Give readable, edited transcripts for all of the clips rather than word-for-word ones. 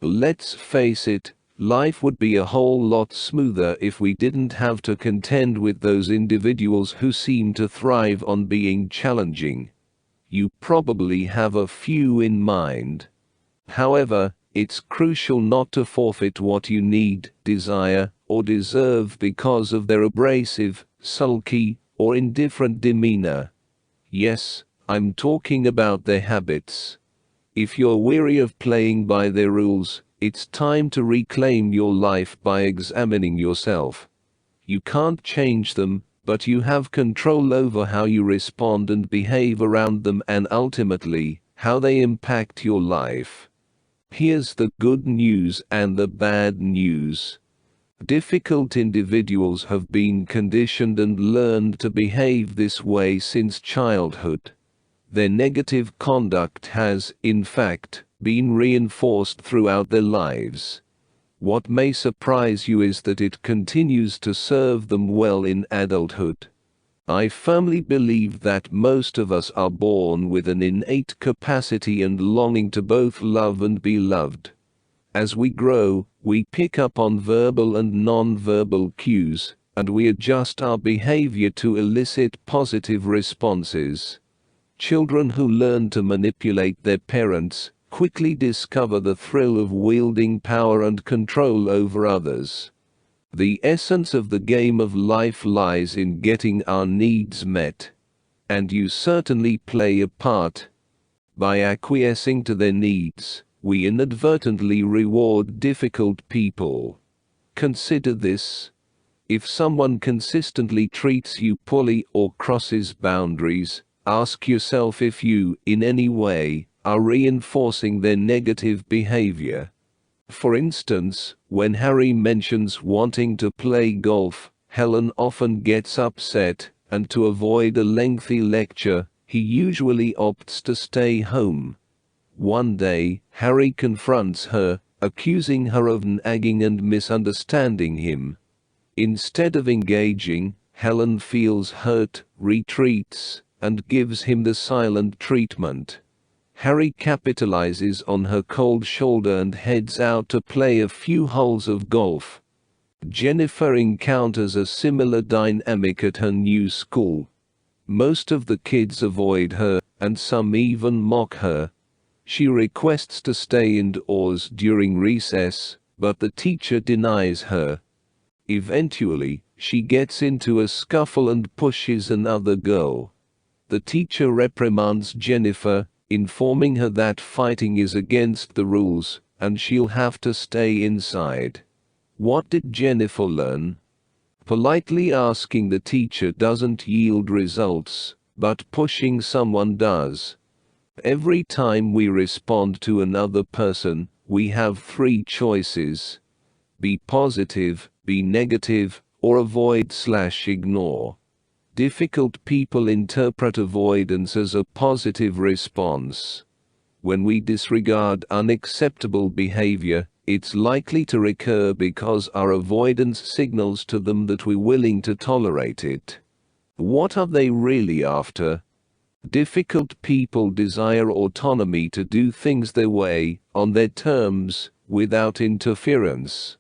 Let's face it, life would be a whole lot smoother if we didn't have to contend with those individuals who seem to thrive on being challenging. You probably have a few in mind. However, it's crucial not to forfeit what you need, desire, or deserve because of their abrasive, sulky, or indifferent demeanor. Yes, I'm talking about their habits. If you're weary of playing by their rules, it's time to reclaim your life by examining yourself. You can't change them, but you have control over how you respond and behave around them, and ultimately, how they impact your life. Here's the good news and the bad news. Difficult individuals have been conditioned and learned to behave this way since childhood. Their negative conduct has, in fact, been reinforced throughout their lives. What may surprise you is that it continues to serve them well in adulthood. I firmly believe that most of us are born with an innate capacity and longing to both love and be loved. As we grow, we pick up on verbal and non-verbal cues, and we adjust our behavior to elicit positive responses. Children who learn to manipulate their parents quickly discover the thrill of wielding power and control over others. The essence of the game of life lies in getting our needs met. And you certainly play a part. By acquiescing to their needs, we inadvertently reward difficult people. Consider this. If someone consistently treats you poorly or crosses boundaries, ask yourself if you, in any way, are reinforcing their negative behavior. For instance, when Harry mentions wanting to play golf, Helen often gets upset, and to avoid a lengthy lecture, he usually opts to stay home. One day, Harry confronts her, accusing her of nagging and misunderstanding him. Instead of engaging, Helen feels hurt, retreats, and gives him the silent treatment. Harry capitalizes on her cold shoulder and heads out to play a few holes of golf. Jennifer encounters a similar dynamic at her new school. Most of the kids avoid her, and some even mock her. She requests to stay indoors during recess, but the teacher denies her. Eventually, she gets into a scuffle and pushes another girl. The teacher reprimands Jennifer, informing her that fighting is against the rules, and she'll have to stay inside. What did Jennifer learn? Politely asking the teacher doesn't yield results, but pushing someone does. Every time we respond to another person, we have three choices. Be positive, be negative, or avoid/ignore. Difficult people interpret avoidance as a positive response. When we disregard unacceptable behavior, it's likely to recur because our avoidance signals to them that we're willing to tolerate it. What are they really after? Difficult people desire autonomy to do things their way, on their terms, without interference.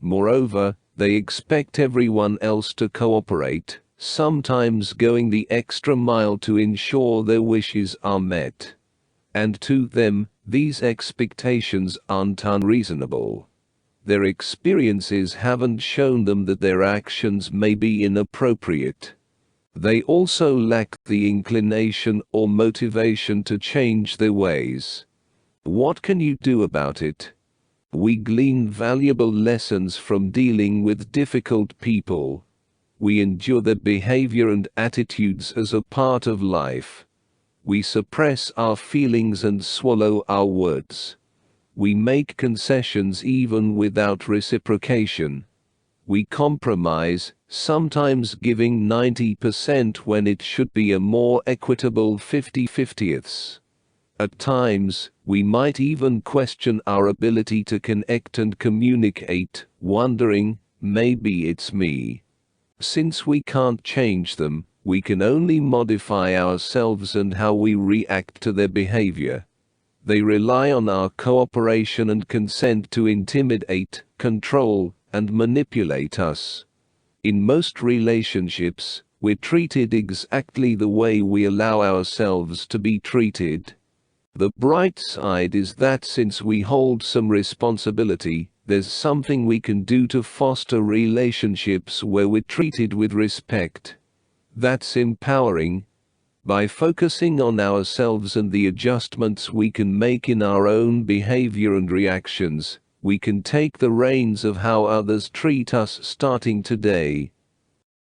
Moreover, they expect everyone else to cooperate, sometimes going the extra mile to ensure their wishes are met. And to them, these expectations aren't unreasonable. Their experiences haven't shown them that their actions may be inappropriate. They also lack the inclination or motivation to change their ways. What can you do about it? We glean valuable lessons from dealing with difficult people. We endure their behavior and attitudes as a part of life. We suppress our feelings and swallow our words. We make concessions even without reciprocation. We compromise, sometimes giving 90% when it should be a more equitable 50/50ths. At times, we might even question our ability to connect and communicate, wondering, maybe it's me. Since we can't change them, we can only modify ourselves and how we react to their behavior. They rely on our cooperation and consent to intimidate, control, and manipulate us. In most relationships, we're treated exactly the way we allow ourselves to be treated. The bright side is that since we hold some responsibility, there's something we can do to foster relationships where we're treated with respect. That's empowering. By focusing on ourselves and the adjustments we can make in our own behavior and reactions, we can take the reins of how others treat us starting today.